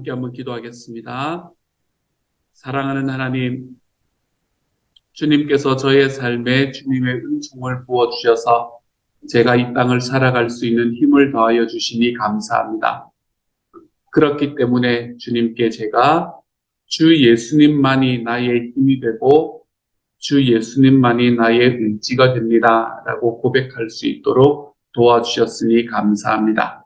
함께 한번 기도하겠습니다. 사랑하는 하나님, 주님께서 저의 삶에 주님의 은총을 부어주셔서 제가 이 땅을 살아갈 수 있는 힘을 더하여 주시니 감사합니다. 그렇기 때문에 주님께 제가 주 예수님만이 나의 힘이 되고 주 예수님만이 나의 의지가 됩니다 라고 고백할 수 있도록 도와주셨으니 감사합니다.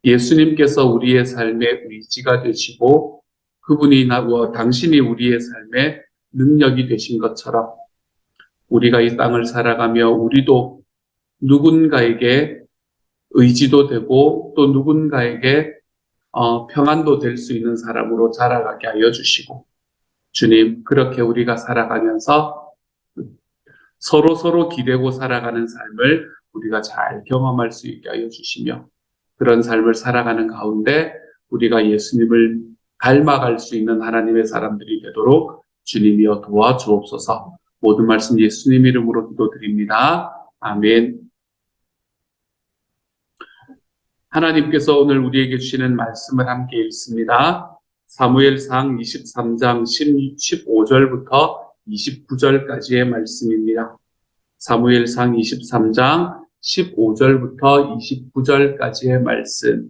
예수님께서 우리의 삶의 의지가 되시고 그분이 당신이 우리의 삶의 능력이 되신 것처럼 우리가 이 땅을 살아가며 우리도 누군가에게 의지도 되고 또 누군가에게 평안도 될 수 있는 사람으로 자라가게 하여 주시고, 주님, 그렇게 우리가 살아가면서 서로 기대고 살아가는 삶을 우리가 잘 경험할 수 있게 하여 주시며, 그런 삶을 살아가는 가운데 우리가 예수님을 닮아갈 수 있는 하나님의 사람들이 되도록 주님이여 도와주옵소서. 모든 말씀 예수님 이름으로 기도드립니다. 아멘. 하나님께서 오늘 우리에게 주시는 말씀을 함께 읽습니다. 사무엘상 23장 15절부터 29절까지의 말씀입니다. 사무엘상 23장 15절부터 29절까지의 말씀.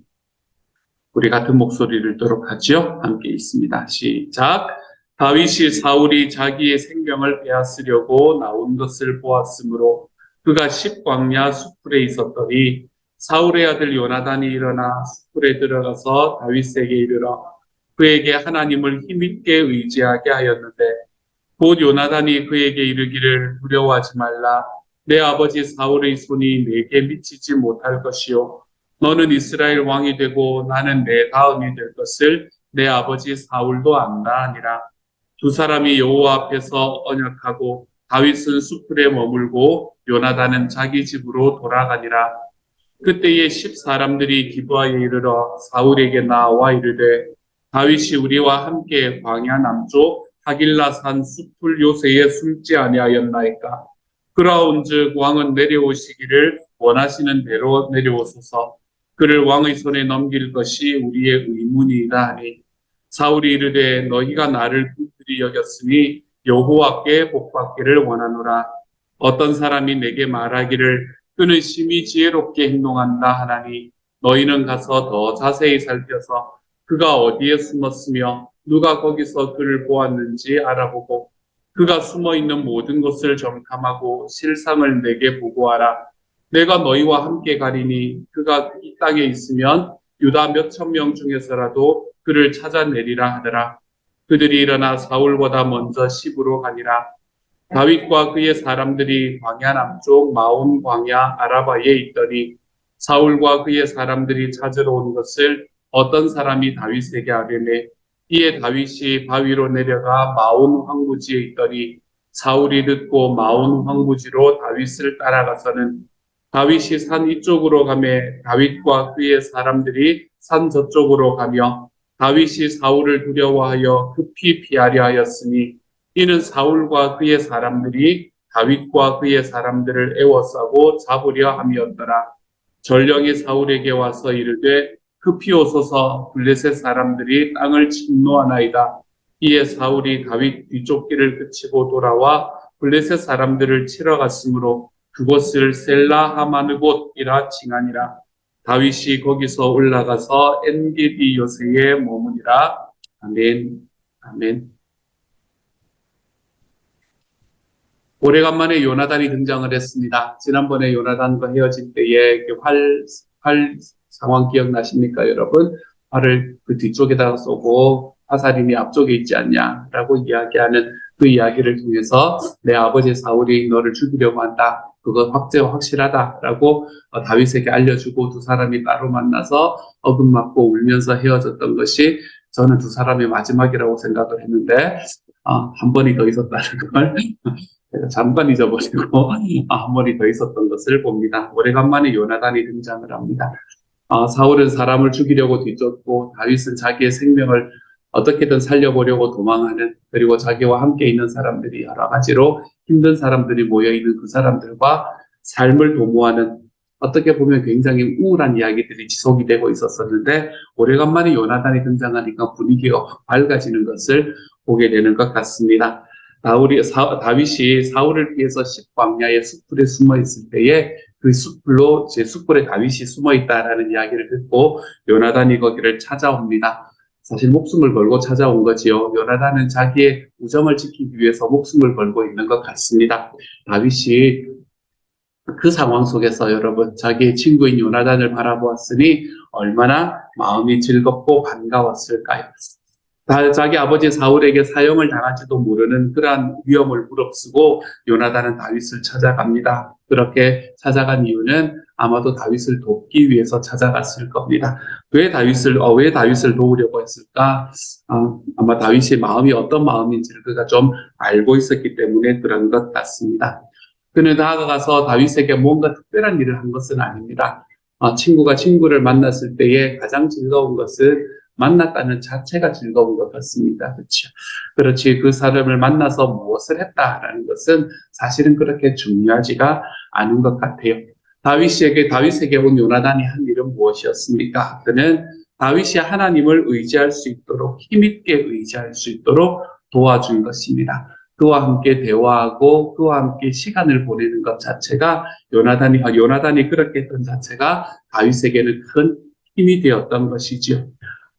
우리 같은 목소리를 듣도록 하지요. 함께 읽습니다. 시작. 다윗이 사울이 자기의 생명을 빼앗으려고 나온 것을 보았으므로 그가 십광야 숲풀에 있었더니 사울의 아들 요나단이 일어나 숲풀에 들어가서 다윗에게 이르러 그에게 하나님을 힘있게 의지하게 하였는데, 곧 요나단이 그에게 이르기를 두려워하지 말라. 내 아버지 사울의 손이 내게 미치지 못할 것이요 너는 이스라엘 왕이 되고 나는 내 다음이 될 것을 내 아버지 사울도 안다 하니라. 두 사람이 여호와 앞에서 언약하고 다윗은 숲풀에 머물고 요나단은 자기 집으로 돌아가니라. 그때에 10사람들이 기브아에 이르러 사울에게 나와 이르되 다윗이 우리와 함께 광야 남쪽 하길라산 숲풀 요새에 숨지 아니하였나이까. 그러온즉 왕은 내려오시기를 원하시는 대로 내려오소서. 그를 왕의 손에 넘길 것이 우리의 의문이라 하니, 사울이 이르되 너희가 나를 불필히 여겼으니 여호와께 복받기를 원하노라. 어떤 사람이 내게 말하기를 그는 심히 지혜롭게 행동한다 하나니, 너희는 가서 더 자세히 살펴서 그가 어디에 숨었으며 누가 거기서 그를 보았는지 알아보고 그가 숨어있는 모든 것을 점탐하고 실상을 내게 보고하라. 내가 너희와 함께 가리니 그가 이 땅에 있으면 유다 몇천 명 중에서라도 그를 찾아내리라 하더라. 그들이 일어나 사울보다 먼저 시브로 가니라. 다윗과 그의 사람들이 광야 남쪽 마온 광야 아라바에 있더니 사울과 그의 사람들이 찾으러 온 것을 어떤 사람이 다윗에게 아뢰매, 이에 다윗이 바위로 내려가 마온 황무지에 있더니 사울이 듣고 마온 황무지로 다윗을 따라가서는 다윗이 산 이쪽으로 가매 다윗과 그의 사람들이 산 저쪽으로 가며 다윗이 사울을 두려워하여 급히 피하려 하였으니, 이는 사울과 그의 사람들이 다윗과 그의 사람들을 애워싸고 잡으려 함이었더라. 전령이 사울에게 와서 이르되 급히 오소서, 블레셋 사람들이 땅을 침노하나이다. 이에 사울이 다윗 뒤쫓기를 그치고 돌아와 블레셋 사람들을 치러 갔으므로 그곳을 셀라 하마느곳이라 칭하니라. 다윗이 거기서 올라가서 엔게디 요새에 머무니라. 아멘. 아멘. 오래간만에 요나단이 등장을 했습니다. 지난번에 요나단과 헤어질 때에 활 상황 기억나십니까, 여러분? 활을 그 뒤쪽에다가 쏘고 화살임이 앞쪽에 있지 않냐라고 이야기하는 그 이야기를 통해서 내 아버지 사울이 너를 죽이려고 한다. 그거 확실하다라고 다윗에게 알려주고 두 사람이 따로 만나서 어금맞고 울면서 헤어졌던 것이 저는 두 사람의 마지막이라고 생각을 했는데 한 번이 더 있었다는 걸 제가 잠깐 잊어버리고 한 번이 더 있었던 것을 봅니다. 오래간만에 요나단이 등장을 합니다. 사울은 사람을 죽이려고 뒤쫓고 다윗은 자기의 생명을 어떻게든 살려보려고 도망하는, 그리고 자기와 함께 있는 사람들이 여러 가지로 힘든 사람들이 모여있는 그 사람들과 삶을 도모하는 어떻게 보면 굉장히 우울한 이야기들이 지속이 되고 있었었는데 오래간만에 요나단이 등장하니까 분위기가 확 밝아지는 것을 보게 되는 것 같습니다. 다윗이 사울을 피해서 십광야의 숯불에 숨어 있을 때에 그 숯불로 제 숯불에 다윗이 숨어 있다라는 이야기를 듣고 요나단이 거기를 찾아옵니다. 사실 목숨을 걸고 찾아온 거지요. 요나단은 자기의 우정을 지키기 위해서 목숨을 걸고 있는 것 같습니다. 다윗이 그 상황 속에서 여러분 자기의 친구인 요나단을 바라보았으니 얼마나 마음이 즐겁고 반가웠을까요? 자기 아버지 사울에게 사형을 당할지도 모르는 그러한 위험을 무릅쓰고 요나단은 다윗을 찾아갑니다. 그렇게 찾아간 이유는 아마도 다윗을 돕기 위해서 찾아갔을 겁니다. 왜 다윗을 도우려고 했을까? 아마 다윗의 마음이 어떤 마음인지를 그가 좀 알고 있었기 때문에 그런 것 같습니다. 그는 다가가서 다윗에게 뭔가 특별한 일을 한 것은 아닙니다. 친구가 친구를 만났을 때에 가장 즐거운 것은 만났다는 자체가 즐거운 것 같습니다. 그렇죠? 그렇지 그 사람을 만나서 무엇을 했다라는 것은 사실은 그렇게 중요하지가 않은 것 같아요. 다윗에게 온 요나단이 한 일은 무엇이었습니까? 그는 다윗이 하나님을 의지할 수 있도록 힘있게 의지할 수 있도록 도와준 것입니다. 그와 함께 대화하고 그와 함께 시간을 보내는 것 자체가 요나단이 그렇게 했던 자체가 다윗에게는 큰 힘이 되었던 것이지요.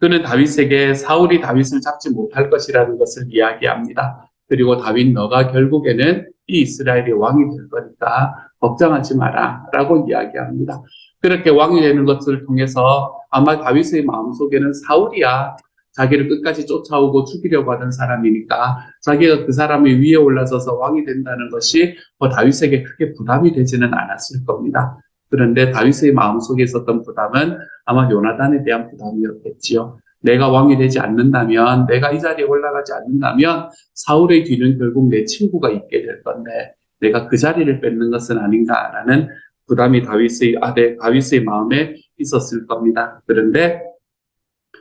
그는 다윗에게 사울이 다윗을 잡지 못할 것이라는 것을 이야기합니다. 그리고 다윗 너가 결국에는 이 이스라엘의 왕이 될 거니까 걱정하지 마라 라고 이야기합니다. 그렇게 왕이 되는 것을 통해서 아마 다윗의 마음속에는 사울이야 자기를 끝까지 쫓아오고 죽이려고 하던 사람이니까 자기가 그 사람이 위에 올라서서 왕이 된다는 것이 다윗에게 크게 부담이 되지는 않았을 겁니다. 그런데 다윗의 마음속에 있었던 부담은 아마 요나단에 대한 부담이었겠지요. 내가 왕이 되지 않는다면, 내가 이 자리에 올라가지 않는다면 사울의 뒤는 결국 내 친구가 있게 될 건데 내가 그 자리를 뺏는 것은 아닌가라는 부담이 다윗의 마음에 있었을 겁니다. 그런데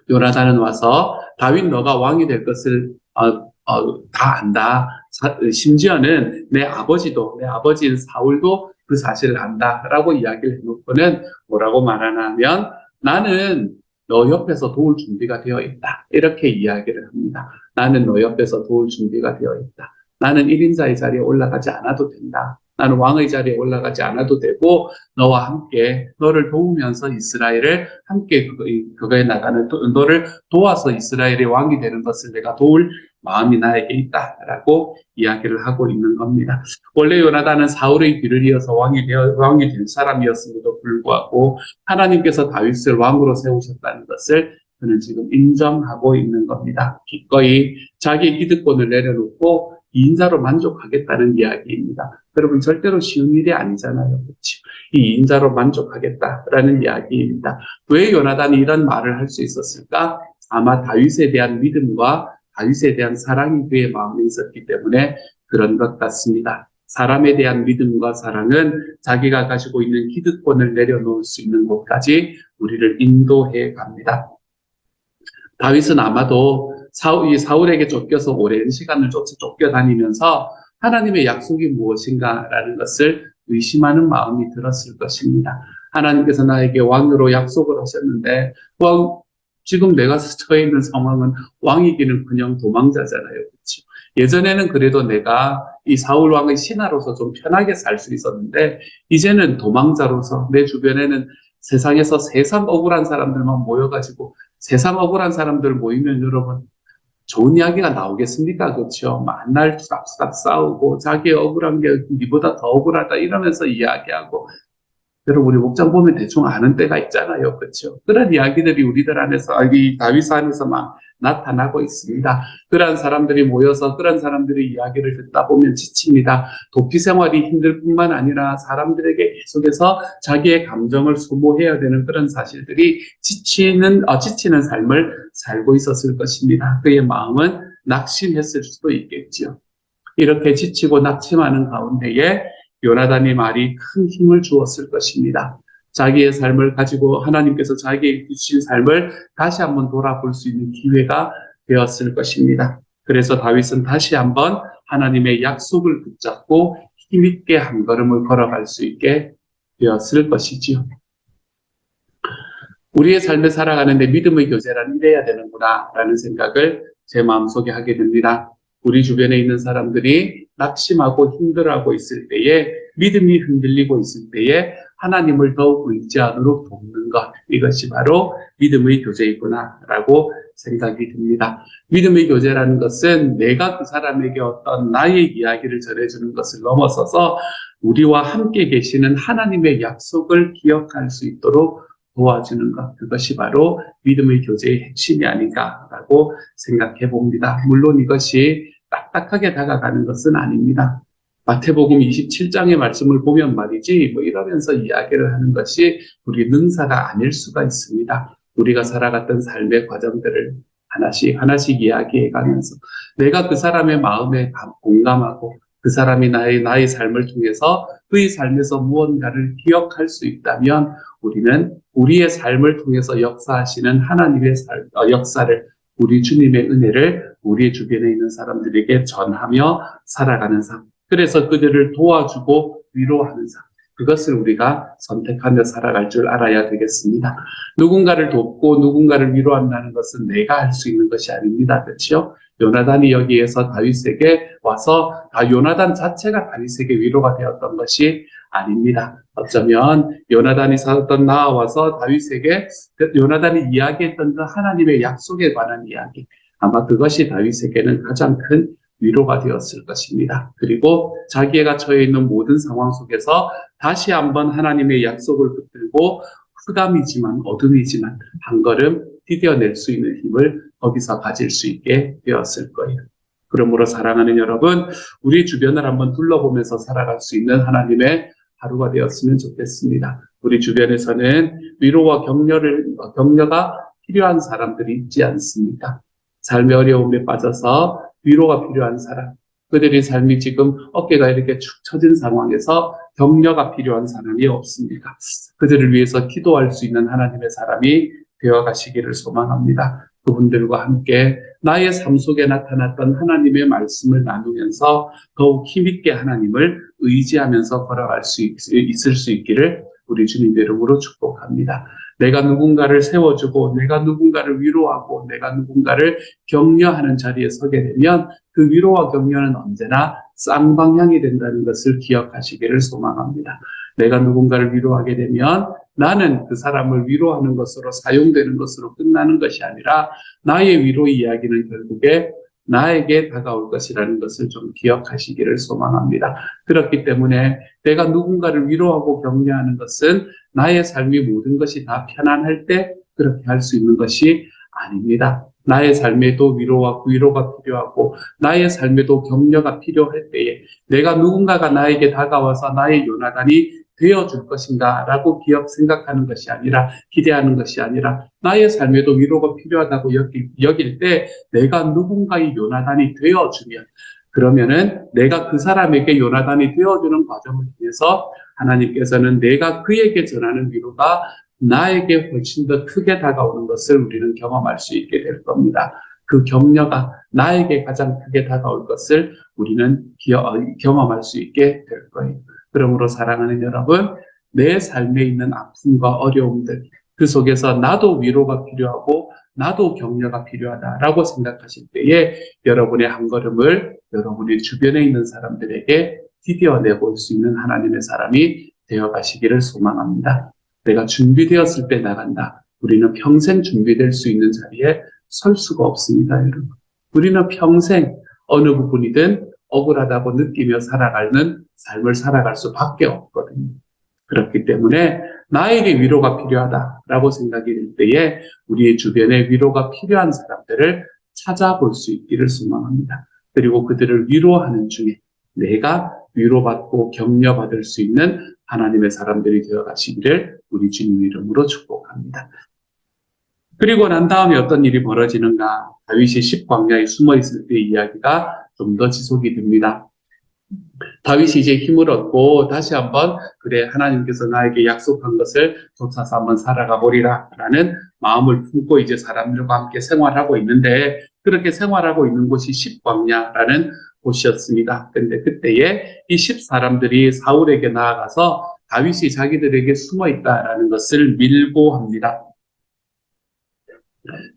요나단은 와서 다윗 너가 왕이 될 것을 다 안다. 심지어는 내 아버지인 사울도 그 사실을 안다라고 이야기를 해놓고는 뭐라고 말하냐면 나는 너 옆에서 도울 준비가 되어 있다. 이렇게 이야기를 합니다. 나는 너 옆에서 도울 준비가 되어 있다. 나는 1인자의 자리에 올라가지 않아도 된다. 나는 왕의 자리에 올라가지 않아도 되고 너와 함께 너를 도우면서 이스라엘을 함께 그거에 나가는 너를 도와서 이스라엘의 왕이 되는 것을 내가 도울 마음이 나에게 있다라고 이야기를 하고 있는 겁니다. 원래 요나단은 사울의 뒤를 이어서 왕이 될 사람이었음에도 불구하고 하나님께서 다윗을 왕으로 세우셨다는 것을 그는 지금 인정하고 있는 겁니다. 기꺼이 자기의 기득권을 내려놓고 2인자로 만족하겠다는 이야기입니다. 여러분 절대로 쉬운 일이 아니잖아요. 그렇죠? 이 2인자로 만족하겠다라는 이야기입니다. 왜 요나단이 이런 말을 할 수 있었을까? 아마 다윗에 대한 믿음과 다윗에 대한 사랑이 그의 마음에 있었기 때문에 그런 것 같습니다. 사람에 대한 믿음과 사랑은 자기가 가지고 있는 기득권을 내려놓을 수 있는 곳까지 우리를 인도해 갑니다. 다윗은 아마도 사울에게 쫓겨서 오랜 시간을 쫓겨다니면서 하나님의 약속이 무엇인가라는 것을 의심하는 마음이 들었을 것입니다. 하나님께서 나에게 왕으로 약속을 하셨는데 지금 내가 처해 있는 상황은 왕이기는커녕 도망자잖아요. 그렇죠? 예전에는 그래도 내가 이 사울 왕의 신하로서 좀 편하게 살 수 있었는데 이제는 도망자로서 내 주변에는 세상에서 세상 억울한 사람들만 모여가지고 세상 억울한 사람들 모이면 여러분 좋은 이야기가 나오겠습니까? 그렇죠? 만날 수닥수닥 싸우고 자기 억울한 게 니보다 더 억울하다 이러면서 이야기하고 여러분 우리 목장 보면 대충 아는 때가 있잖아요. 그렇죠? 그런 이야기들이 우리들 안에서 이 다윗 안에서 막 나타나고 있습니다. 그런 사람들이 모여서 그런 사람들의 이야기를 듣다 보면 지칩니다. 도피 생활이 힘들 뿐만 아니라 사람들에게 계속해서 자기의 감정을 소모해야 되는 그런 사실들이 지치는 삶을 살고 있었을 것입니다. 그의 마음은 낙심했을 수도 있겠지요. 이렇게 지치고 낙심하는 가운데에 요나단의 말이 큰 힘을 주었을 것입니다. 자기의 삶을 가지고 하나님께서 자기에게 주신 삶을 다시 한번 돌아볼 수 있는 기회가 되었을 것입니다. 그래서 다윗은 다시 한번 하나님의 약속을 붙잡고 힘있게 한 걸음을 걸어갈 수 있게 되었을 것이지요. 우리의 삶을 살아가는데 믿음의 교제란 이래야 되는구나 라는 생각을 제 마음속에 하게 됩니다. 우리 주변에 있는 사람들이 낙심하고 힘들어하고 있을 때에, 믿음이 흔들리고 있을 때에 하나님을 더욱 의지하도록 돕는 것, 이것이 바로 믿음의 교제이구나 라고 생각이 듭니다. 믿음의 교제라는 것은 내가 그 사람에게 어떤 나의 이야기를 전해주는 것을 넘어서서 우리와 함께 계시는 하나님의 약속을 기억할 수 있도록 도와주는 것, 그것이 바로 믿음의 교제의 핵심이 아닌가라고 생각해 봅니다. 물론 이것이 딱딱하게 다가가는 것은 아닙니다. 마태복음 27장의 말씀을 보면 말이지, 이러면서 이야기를 하는 것이 우리 능사가 아닐 수가 있습니다. 우리가 살아갔던 삶의 과정들을 하나씩 하나씩 이야기해 가면서 내가 그 사람의 마음에 공감하고 그 사람이 나의 삶을 통해서 그의 삶에서 무언가를 기억할 수 있다면 우리는 우리의 삶을 통해서 역사하시는 하나님의 역사를, 우리 주님의 은혜를 우리 주변에 있는 사람들에게 전하며 살아가는 삶, 그래서 그들을 도와주고 위로하는 삶, 그것을 우리가 선택하며 살아갈 줄 알아야 되겠습니다. 누군가를 돕고 누군가를 위로한다는 것은 내가 할 수 있는 것이 아닙니다. 그렇죠? 요나단이 여기에서 다윗에게 와서 요나단 자체가 다윗에게 위로가 되었던 것이 아닙니다. 어쩌면 요나단이 나와서 다윗에게 요나단이 이야기했던 그 하나님의 약속에 관한 이야기, 아마 그것이 다윗에게는 가장 큰 위로가 되었을 것입니다. 그리고 자기가 처해 있는 모든 상황 속에서 다시 한번 하나님의 약속을 붙들고 흑암이지만 어둠이지만 한 걸음 디뎌낼 수 있는 힘을 거기서 가질 수 있게 되었을 거예요. 그러므로 사랑하는 여러분, 우리 주변을 한번 둘러보면서 살아갈 수 있는 하나님의 하루가 되었으면 좋겠습니다. 우리 주변에서는 위로와 격려가 필요한 사람들이 있지 않습니까? 삶의 어려움에 빠져서 위로가 필요한 사람, 그들의 삶이 지금 어깨가 이렇게 축 처진 상황에서 격려가 필요한 사람이 없습니까? 그들을 위해서 기도할 수 있는 하나님의 사람이 되어가시기를 소망합니다. 그분들과 함께 나의 삶 속에 나타났던 하나님의 말씀을 나누면서 더욱 힘있게 하나님을 의지하면서 걸어갈 수 있을 수 있기를 우리 주님의 이름으로 축복합니다. 내가 누군가를 세워주고 내가 누군가를 위로하고 내가 누군가를 격려하는 자리에 서게 되면 그 위로와 격려는 언제나 쌍방향이 된다는 것을 기억하시기를 소망합니다. 내가 누군가를 위로하게 되면 나는 그 사람을 위로하는 것으로 사용되는 것으로 끝나는 것이 아니라 나의 위로 이야기는 결국에 나에게 다가올 것이라는 것을 좀 기억하시기를 소망합니다. 그렇기 때문에 내가 누군가를 위로하고 격려하는 것은 나의 삶이 모든 것이 다 편안할 때 그렇게 할 수 있는 것이 아닙니다. 나의 삶에도 위로가 필요하고 나의 삶에도 격려가 필요할 때에 내가 누군가가 나에게 다가와서 나의 요나단이 되어줄 것인가 라고 생각하는 것이 아니라, 기대하는 것이 아니라 나의 삶에도 위로가 필요하다고 여길 때 내가 누군가의 요나단이 되어주면, 그러면은 내가 그 사람에게 요나단이 되어주는 과정을 통해서 하나님께서는 내가 그에게 전하는 위로가 나에게 훨씬 더 크게 다가오는 것을 우리는 경험할 수 있게 될 겁니다. 그 격려가 나에게 가장 크게 다가올 것을 우리는 경험할 수 있게 될 거예요. 그러므로 사랑하는 여러분, 내 삶에 있는 아픔과 어려움들, 그 속에서 나도 위로가 필요하고 나도 격려가 필요하다라고 생각하실 때에 여러분의 한 걸음을 여러분의 주변에 있는 사람들에게 디뎌내볼 수 있는 하나님의 사람이 되어가시기를 소망합니다. 내가 준비되었을 때 나간다. 우리는 평생 준비될 수 있는 자리에 설 수가 없습니다, 여러분. 우리는 평생 어느 부분이든 억울하다고 느끼며 살아가는 삶을 살아갈 수밖에 없거든요. 그렇기 때문에 나에게 위로가 필요하다라고 생각이 될 때에 우리의 주변에 위로가 필요한 사람들을 찾아볼 수 있기를 소망합니다. 그리고 그들을 위로하는 중에 내가 위로받고 격려받을 수 있는 하나님의 사람들이 되어가시기를 우리 주님 이름으로 축복합니다. 그리고 난 다음에 어떤 일이 벌어지는가? 다윗이 십광야에 숨어 있을 때의 이야기가 좀 더 지속이 됩니다. 다윗이 이제 힘을 얻고 다시 한번 그래 하나님께서 나에게 약속한 것을 쫓아서 한번 살아가 보리라 라는 마음을 품고 이제 사람들과 함께 생활하고 있는데, 그렇게 생활하고 있는 곳이 십광야라는 곳이었습니다. 근데 그때에 이 10사람들이 사울에게 나아가서 다윗이 자기들에게 숨어 있다라는 것을 밀고합니다.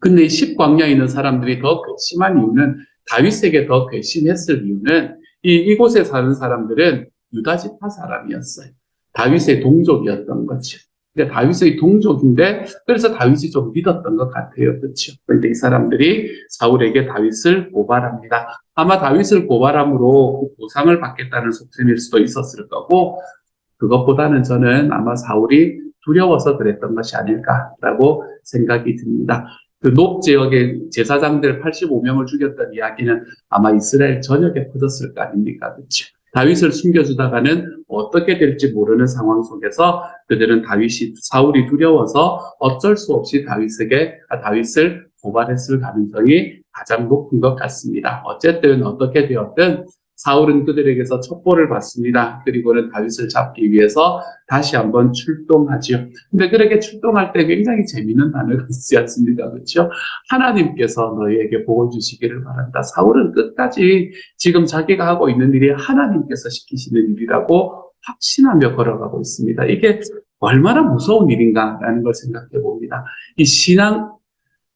근데 이 십광야에 있는 사람들이 더 괘씸한 이유는 다윗에게 더 괘씸했을 이유는 이곳에 사는 사람들은 유다 지파 사람이었어요. 다윗의 동족이었던 거죠. 그러니까 다윗의 동족인데 그래서 다윗이 좀 믿었던 것 같아요. 그렇죠? 그런데 이 사람들이 사울에게 다윗을 고발합니다. 아마 다윗을 고발함으로 보상을 받겠다는 속셈일 수도 있었을 거고 그것보다는 저는 아마 사울이 두려워서 그랬던 것이 아닐까라고 생각이 듭니다. 그 높 지역의 제사장들 85명을 죽였던 이야기는 아마 이스라엘 전역에 퍼졌을 거 아닙니까? 그렇죠? 다윗을 숨겨주다가는 어떻게 될지 모르는 상황 속에서 그들은 사울이 두려워서 어쩔 수 없이 다윗을 고발했을 가능성이 가장 높은 것 같습니다. 어쨌든 어떻게 되었든 사울은 그들에게서 첩보를 받습니다. 그리고는 다윗을 잡기 위해서 다시 한번 출동하지요. 근데 그렇게 출동할 때 굉장히 재미있는 단어가 있지 않습니까? 그렇죠? 하나님께서 너희에게 복을 주시기를 바란다. 사울은 끝까지 지금 자기가 하고 있는 일이 하나님께서 시키시는 일이라고 확신하며 걸어가고 있습니다. 이게 얼마나 무서운 일인가라는 걸 생각해 봅니다. 이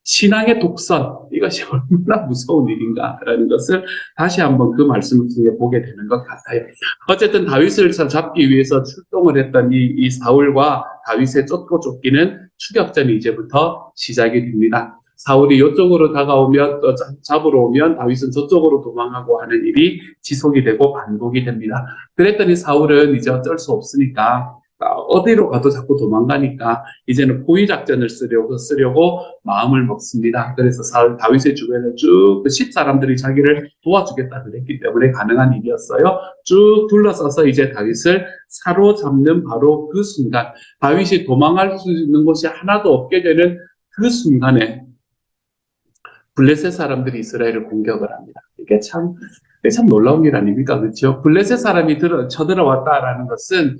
신앙의 독선, 이것이 얼마나 무서운 일인가라는 것을 다시 한번 그 말씀을 통해 보게 되는 것 같아요. 어쨌든 다윗을 잡기 위해서 출동을 했던 이 사울과 다윗의 쫓고 쫓기는 추격전이 이제부터 시작이 됩니다. 사울이 이쪽으로 다가오면 또 잡으러 오면 다윗은 저쪽으로 도망하고 하는 일이 지속이 되고 반복이 됩니다. 그랬더니 사울은 이제 어쩔 수 없으니까 어디로 가도 자꾸 도망가니까 이제는 포위 작전을 쓰려고 마음을 먹습니다. 그래서 다윗의 주변을 쭉 10사람들이 자기를 도와주겠다 그랬기 때문에 가능한 일이었어요. 쭉 둘러싸서 이제 다윗을 사로잡는 바로 그 순간, 다윗이 도망갈 수 있는 곳이 하나도 없게 되는 그 순간에 블레셋 사람들이 이스라엘을 공격을 합니다. 이게 참 놀라운 일 아닙니까? 그렇죠? 블레셋 사람이 쳐들어왔다라는 것은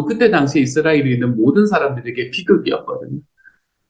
그때 당시 이스라엘에 있는 모든 사람들에게 비극이었거든요.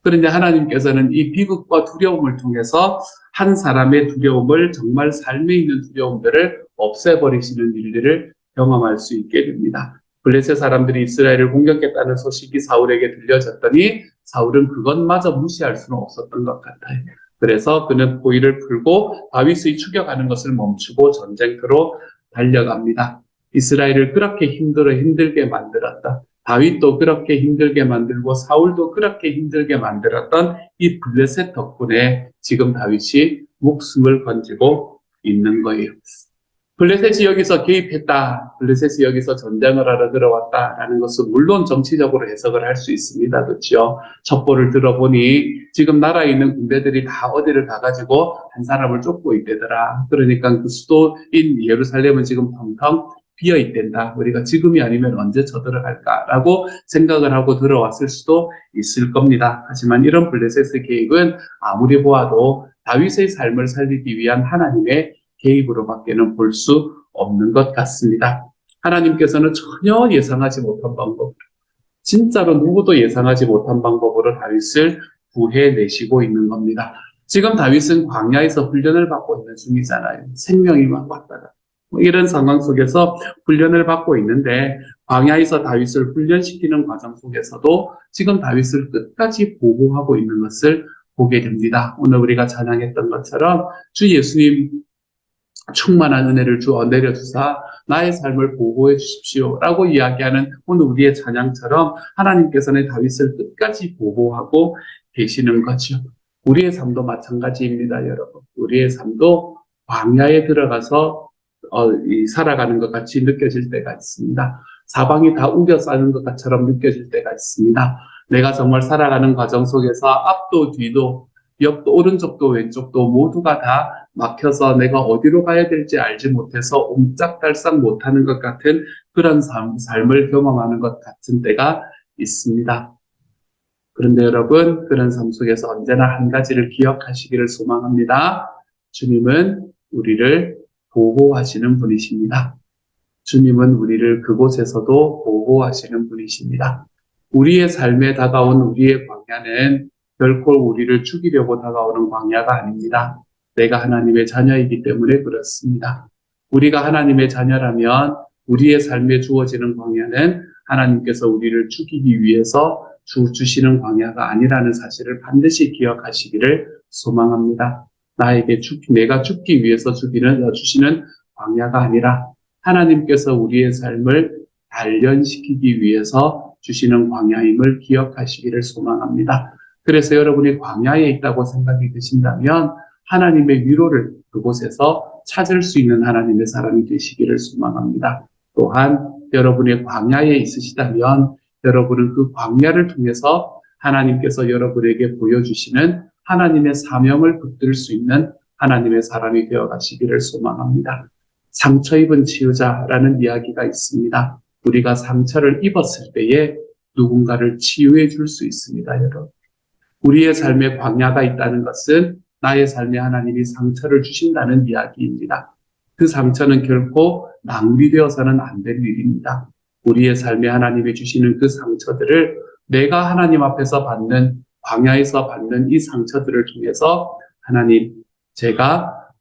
그런데 하나님께서는 이 비극과 두려움을 통해서 한 사람의 두려움을 정말 삶에 있는 두려움들을 없애버리시는 일들을 경험할 수 있게 됩니다. 블레셋 사람들이 이스라엘을 공격했다는 소식이 사울에게 들려졌더니 사울은 그것마저 무시할 수는 없었던 것 같아요. 그래서 그는 포위를 풀고 다윗의 추격하는 것을 멈추고 전쟁터로 달려갑니다. 이스라엘을 그렇게 힘들게 만들었다. 다윗도 그렇게 힘들게 만들고 사울도 그렇게 힘들게 만들었던 이 블레셋 덕분에 지금 다윗이 목숨을 건지고 있는 거예요. 블레셋이 여기서 개입했다. 블레셋이 여기서 전쟁을 하러 들어왔다라는 것은 물론 정치적으로 해석을 할 수 있습니다. 그렇죠? 첩보를 들어보니 지금 나라에 있는 군대들이 다 어디를 가가지고 한 사람을 쫓고 있대더라. 그러니까 그 수도인 예루살렘은 지금 텅텅 비어 있댄다. 우리가 지금이 아니면 언제 쳐들어갈까라고 생각을 하고 들어왔을 수도 있을 겁니다. 하지만 이런 블레셋의 계획은 아무리 보아도 다윗의 삶을 살리기 위한 하나님의 개입으로밖에는 볼 수 없는 것 같습니다. 하나님께서는 전혀 예상하지 못한 방법으로, 진짜로 누구도 예상하지 못한 방법으로 다윗을 구해내시고 있는 겁니다. 지금 다윗은 광야에서 훈련을 받고 있는 중이잖아요. 생명이 막 왔다가. 이런 상황 속에서 훈련을 받고 있는데 광야에서 다윗을 훈련시키는 과정 속에서도 지금 다윗을 끝까지 보호하고 있는 것을 보게 됩니다. 오늘 우리가 찬양했던 것처럼 주 예수님 충만한 은혜를 내려주사 나의 삶을 보호해 주십시오 라고 이야기하는 오늘 우리의 찬양처럼 하나님께서는 다윗을 끝까지 보호하고 계시는 거죠. 우리의 삶도 마찬가지입니다, 여러분. 우리의 삶도 광야에 들어가서 살아가는 것 같이 느껴질 때가 있습니다. 사방이 다 우겨싸는 것처럼 느껴질 때가 있습니다. 내가 정말 살아가는 과정 속에서 앞도 뒤도 옆도 오른쪽도 왼쪽도 모두가 다 막혀서 내가 어디로 가야 될지 알지 못해서 옴짝달싹 못하는 것 같은 그런 삶을 경험하는 것 같은 때가 있습니다. 그런데 여러분, 그런 삶 속에서 언제나 한 가지를 기억하시기를 소망합니다. 주님은 우리를 보호하시는 분이십니다. 주님은 우리를 그곳에서도 보호하시는 분이십니다. 우리의 삶에 다가온 우리의 광야는 결코 우리를 죽이려고 다가오는 광야가 아닙니다. 내가 하나님의 자녀이기 때문에 그렇습니다. 우리가 하나님의 자녀라면 우리의 삶에 주어지는 광야는 하나님께서 우리를 죽이기 위해서 주시는 광야가 아니라는 사실을 반드시 기억하시기를 소망합니다. 내가 죽기 위해서 주시는 광야가 아니라 하나님께서 우리의 삶을 단련시키기 위해서 주시는 광야임을 기억하시기를 소망합니다. 그래서 여러분이 광야에 있다고 생각이 드신다면 하나님의 위로를 그곳에서 찾을 수 있는 하나님의 사람이 되시기를 소망합니다. 또한 여러분의 광야에 있으시다면 여러분은 그 광야를 통해서 하나님께서 여러분에게 보여주시는 하나님의 사명을 붙들 수 있는 하나님의 사람이 되어 가시기를 소망합니다. 상처 입은 치유자라는 이야기가 있습니다. 우리가 상처를 입었을 때에 누군가를 치유해 줄 수 있습니다, 여러분. 우리의 삶에 광야가 있다는 것은 나의 삶에 하나님이 상처를 주신다는 이야기입니다. 그 상처는 결코 낭비되어서는 안 될 일입니다. 우리의 삶에 하나님이 주시는 그 상처들을 내가 하나님 앞에서 받는, 광야에서 받는 이 상처들을 통해서 하나님,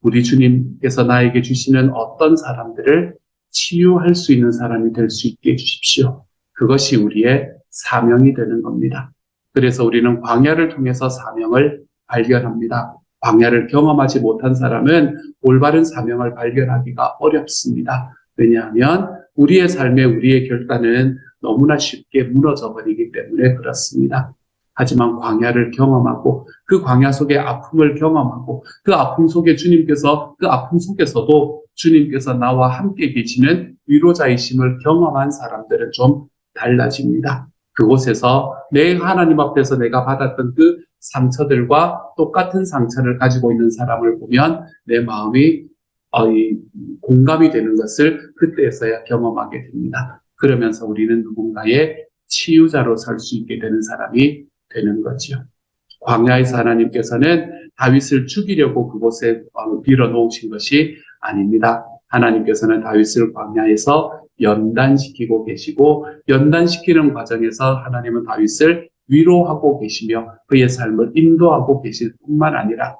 우리 주님께서 나에게 주시는 어떤 사람들을 치유할 수 있는 사람이 될 수 있게 해주십시오. 그것이 우리의 사명이 되는 겁니다. 그래서 우리는 광야를 통해서 사명을 발견합니다. 광야를 경험하지 못한 사람은 올바른 사명을 발견하기가 어렵습니다. 왜냐하면 우리의 삶에 우리의 결단은 너무나 쉽게 무너져 버리기 때문에 그렇습니다. 하지만 광야를 경험하고 그 광야 속의 아픔을 경험하고 그 아픔 속에서도 주님께서 나와 함께 계시는 위로자이심을 경험한 사람들은 좀 달라집니다. 그곳에서 하나님 앞에서 내가 받았던 그 상처들과 똑같은 상처를 가지고 있는 사람을 보면 내 마음이 공감이 되는 것을 그때에서야 경험하게 됩니다. 그러면서 우리는 누군가의 치유자로 설 수 있게 되는 사람이 되는 거죠. 광야에서 하나님께서는 다윗을 죽이려고 그곳에 밀어놓으신 것이 아닙니다. 하나님께서는 다윗을 광야에서 연단시키고 계시고 연단시키는 과정에서 하나님은 다윗을 위로하고 계시며 그의 삶을 인도하고 계실 뿐만 아니라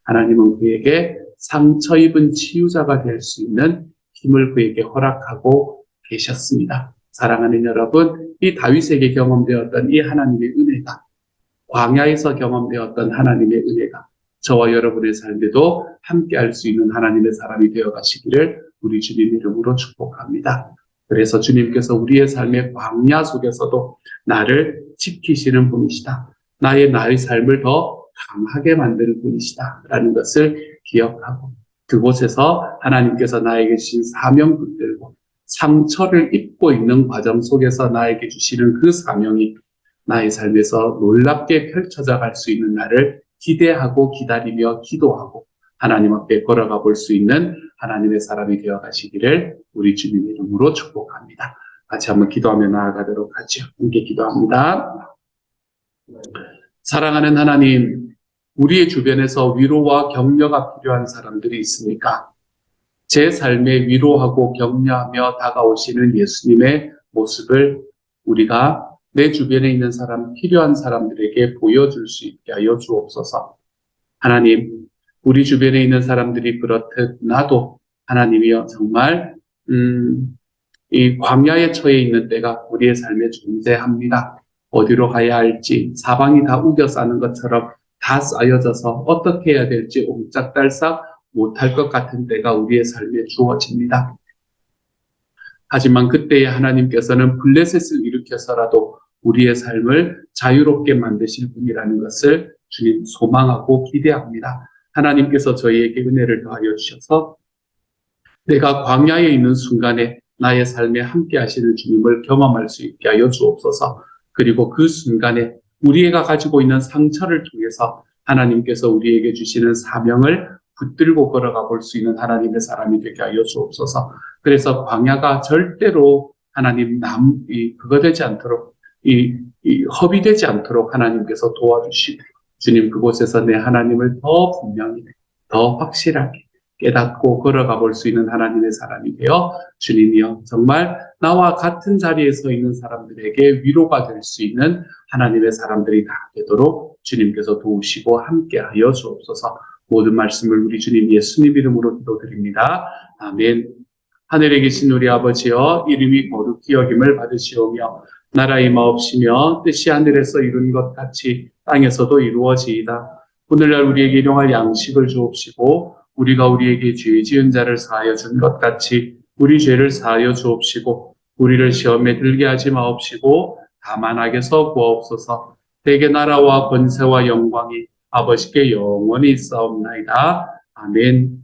하나님은 그에게 상처 입은 치유자가 될 수 있는 힘을 그에게 허락하고 계셨습니다. 사랑하는 여러분, 이 다윗에게 경험되었던 이 하나님의 은혜가 광야에서 경험되었던 하나님의 은혜가 저와 여러분의 삶에도 함께할 수 있는 하나님의 사람이 되어 가시기를 우리 주님 이름으로 축복합니다. 그래서 주님께서 우리의 삶의 광야 속에서도 나를 지키시는 분이시다. 나의 삶을 더 강하게 만드는 분이시다. 라는 것을 기억하고 그곳에서 하나님께서 나에게 주신 사명 붙들고 상처를 입고 있는 과정 속에서 나에게 주시는 그 사명이 나의 삶에서 놀랍게 펼쳐져 갈 수 있는 날을 기대하고 기다리며 기도하고 하나님 앞에 걸어가 볼 수 있는 하나님의 사람이 되어 가시기를 우리 주님 이름으로 축복합니다. 같이 한번 기도하며 나아가도록 하죠. 함께 기도합니다. 사랑하는 하나님, 우리의 주변에서 위로와 격려가 필요한 사람들이 있습니까? 제 삶에 위로하고 격려하며 다가오시는 예수님의 모습을 우리가 내 주변에 있는 필요한 사람들에게 보여줄 수 있게 하여 주옵소서. 하나님, 우리 주변에 있는 사람들이 그렇듯 나도 하나님이여 정말 이 광야에 처해 있는 때가 우리의 삶에 존재합니다. 어디로 가야 할지 사방이 다 우겨 싸는 것처럼 다 쌓여져서 어떻게 해야 될지 옴짝달싹 못할 것 같은 때가 우리의 삶에 주어집니다. 하지만 그때에 하나님께서는 블레셋을 일으켜서라도 우리의 삶을 자유롭게 만드실 분이라는 것을 주님 소망하고 기대합니다. 하나님께서 저희에게 은혜를 더하여 주셔서 내가 광야에 있는 순간에 나의 삶에 함께 하시는 주님을 경험할 수 있게 하여 주옵소서. 그리고 그 순간에 우리가 가지고 있는 상처를 통해서 하나님께서 우리에게 주시는 사명을 붙들고 걸어가 볼 수 있는 하나님의 사람이 되게 하여 주옵소서. 그래서 광야가 절대로 하나님 그거 되지 않도록 허비되지 않도록 하나님께서 도와주시고 주님 그곳에서 내 하나님을 더 분명히 더 확실하게 깨닫고 걸어가 볼 수 있는 하나님의 사람이 되어 주님이여 정말 나와 같은 자리에 서 있는 사람들에게 위로가 될 수 있는 하나님의 사람들이 다 되도록 주님께서 도우시고 함께하여 주옵소서. 모든 말씀을 우리 주님 예수님 이름으로 기도드립니다. 아멘. 하늘에 계신 우리 아버지여, 이름이 거룩히 여김을 받으시오며 나라 임하옵시며 뜻이 하늘에서 이룬 것 같이 땅에서도 이루어지이다. 오늘날 우리에게 일용할 양식을 주옵시고 우리가 우리에게 죄 지은 자를 사하여 준 것 같이 우리 죄를 사하여 주옵시고 우리를 시험에 들게 하지 마옵시고 다만 악에서 구하옵소서. 대개 나라와 권세와 영광이 아버지께 영원히 있사옵나이다. 아멘.